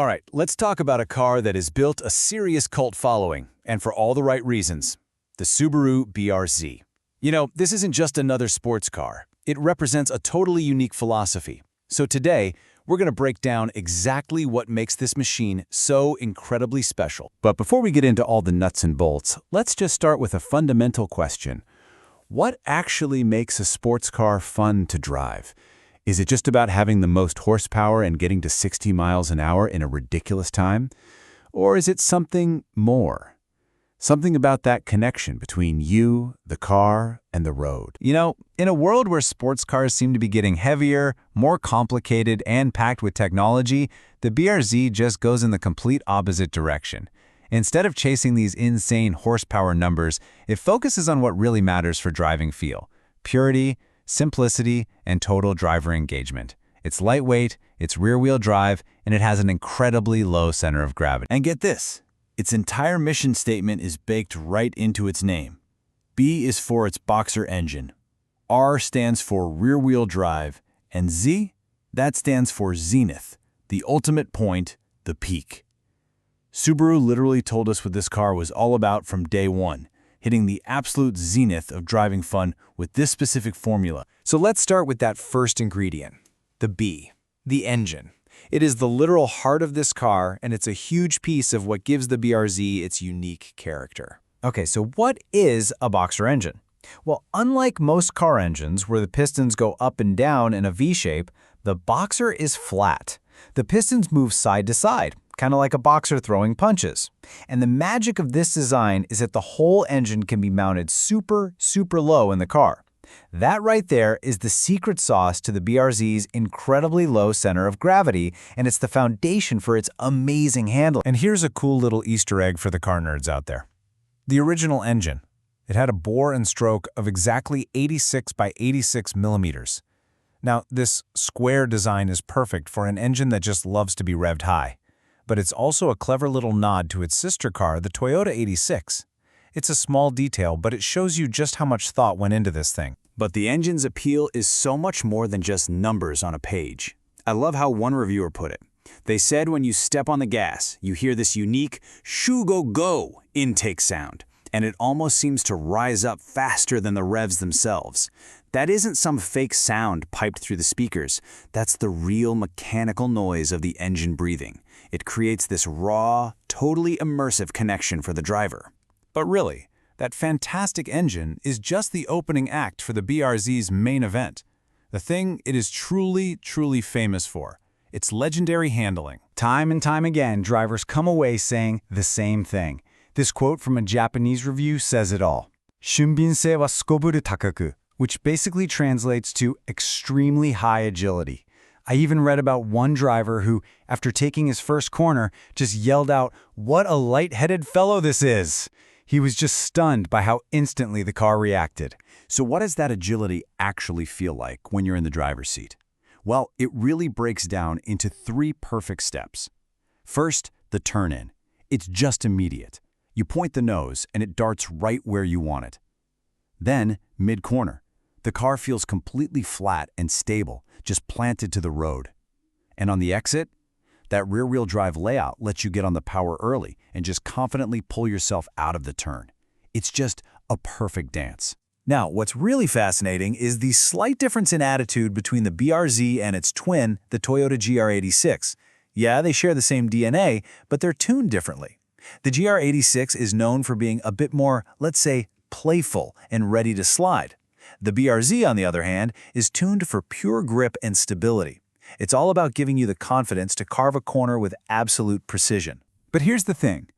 All right, let's talk about a car that has built a serious cult following, and for all the right reasons. The Subaru BRZ. You know, this isn't just another sports car. It represents a totally unique philosophy. So today, we're going to break down exactly what makes this machine so incredibly special. But before we get into all the nuts and bolts, let's just start with a fundamental question. What actually makes a sports car fun to drive? Is it just about having the most horsepower and getting to 60 miles an hour in a ridiculous time? Or is it something more? Something about that connection between you, the car, and the road. You know, in a world where sports cars seem to be getting heavier, more complicated, and packed with technology, the BRZ just goes in the complete opposite direction. Instead of chasing these insane horsepower numbers, it focuses on what really matters for driving feel: purity, simplicity, and total driver engagement. It's lightweight, it's rear-wheel drive, and it has an incredibly low center of gravity. And get this, its entire mission statement is baked right into its name. B is for its boxer engine. R stands for rear-wheel drive, and Z, that stands for zenith, the ultimate point, the peak. Subaru literally told us what this car was all about from day one, hitting the absolute zenith of driving fun with this specific formula. So let's start with that first ingredient, the B, the engine. It is the literal heart of this car, and it's a huge piece of what gives the BRZ its unique character. Okay, so what is a boxer engine? Well, unlike most car engines where the pistons go up and down in a V-shape, the boxer is flat. The pistons move side to side, kind of like a boxer throwing punches. And the magic of this design is that the whole engine can be mounted super low in the car. That right there is the secret sauce to the BRZ's incredibly low center of gravity, and it's the foundation for its amazing handling. And here's a cool little Easter egg for the car nerds out there. The original engine. It had a bore and stroke of exactly 86 by 86 millimeters. Now, this square design is perfect for an engine that just loves to be revved high. But it's also a clever little nod to its sister car, the Toyota 86. It's a small detail, but it shows you just how much thought went into this thing. But the engine's appeal is so much more than just numbers on a page. I love how one reviewer put it. They said when you step on the gas, you hear this unique shoo-go-go intake sound, and it almost seems to rise up faster than the revs themselves. That isn't some fake sound piped through the speakers. That's the real mechanical noise of the engine breathing. It creates this raw, totally immersive connection for the driver. But really, that fantastic engine is just the opening act for the BRZ's main event. The thing it is truly famous for. Its legendary handling. Time and time again, drivers come away saying the same thing. This quote from a Japanese review says it all. Shunbinsei wa sukoburu takaku, which basically translates to extremely high agility. I even read about one driver who, after taking his first corner, just yelled out, "What a light-headed fellow this is!" He was just stunned by how instantly the car reacted. So what does that agility actually feel like when you're in the driver's seat? Well, it really breaks down into 3 perfect steps. First, the turn-in. It's just immediate. You point the nose, and it darts right where you want it. Then, mid-corner. The car feels completely flat and stable, just planted to the road. And on the exit, that rear-wheel drive layout lets you get on the power early and just confidently pull yourself out of the turn. It's just a perfect dance. Now, what's really fascinating is the slight difference in attitude between the BRZ and its twin, the Toyota GR86. Yeah, they share the same DNA, but they're tuned differently. The GR86 is known for being a bit more, let's say, playful and ready to slide. The BRZ, on the other hand, is tuned for pure grip and stability. It's all about giving you the confidence to carve a corner with absolute precision. But here's the thing.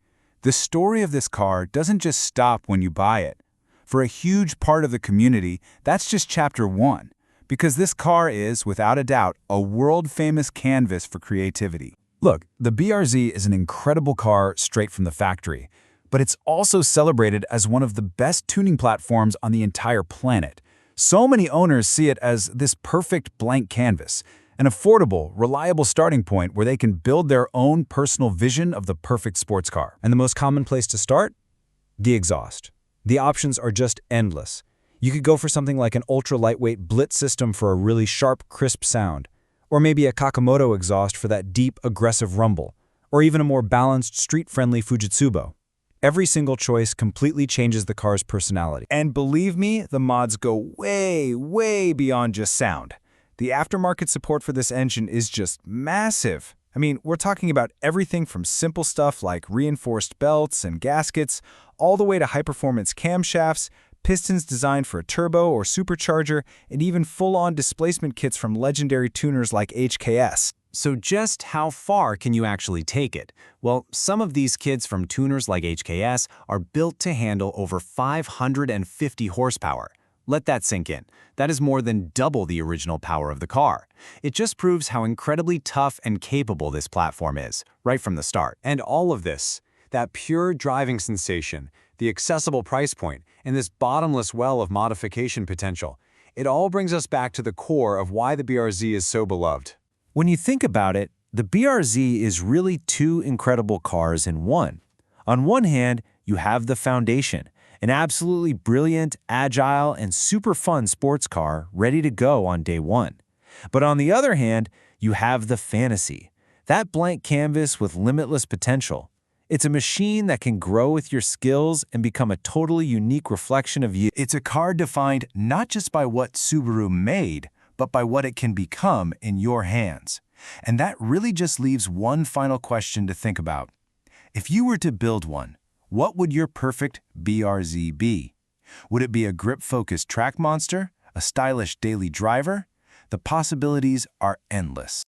The story of this car doesn't just stop when you buy it. For a huge part of the community, that's just chapter 1, because this car is, without a doubt, a world-famous canvas for creativity. Look, the BRZ is an incredible car straight from the factory, but it's also celebrated as one of the best tuning platforms on the entire planet. So many owners see it as this perfect blank canvas, an affordable, reliable starting point where they can build their own personal vision of the perfect sports car. And the most common place to start? The exhaust. The options are just endless. You could go for something like an ultra-lightweight Blitz system for a really sharp, crisp sound, or maybe a Kakamoto exhaust for that deep, aggressive rumble. or even a more balanced, street-friendly Fujitsubo. Every single choice completely changes the car's personality. And believe me, the mods go way, way beyond just sound. The aftermarket support for this engine is just massive. I mean, we're talking about everything from simple stuff like reinforced belts and gaskets, all the way to high-performance camshafts, pistons designed for a turbo or supercharger, and even full-on displacement kits from legendary tuners like HKS. So just how far can you actually take it? Well, some of these kits from tuners like HKS are built to handle over 550 horsepower. Let that sink in. That is more than double the original power of the car. It just proves how incredibly tough and capable this platform is, right from the start. And all of this, that pure driving sensation, the accessible price point, and this bottomless well of modification potential, it all brings us back to the core of why the BRZ is so beloved. When you think about it, the BRZ is really two incredible cars in one. On one hand, you have the foundation, an absolutely brilliant, agile, and super fun sports car ready to go on day one. But on the other hand, you have the fantasy, that blank canvas with limitless potential. It's a machine that can grow with your skills and become a totally unique reflection of you. It's a car defined not just by what Subaru made, but by what it can become in your hands. And that really just leaves one final question to think about. If you were to build one, what would your perfect BRZ be? Would it be a grip-focused track monster, a stylish daily driver? The possibilities are endless.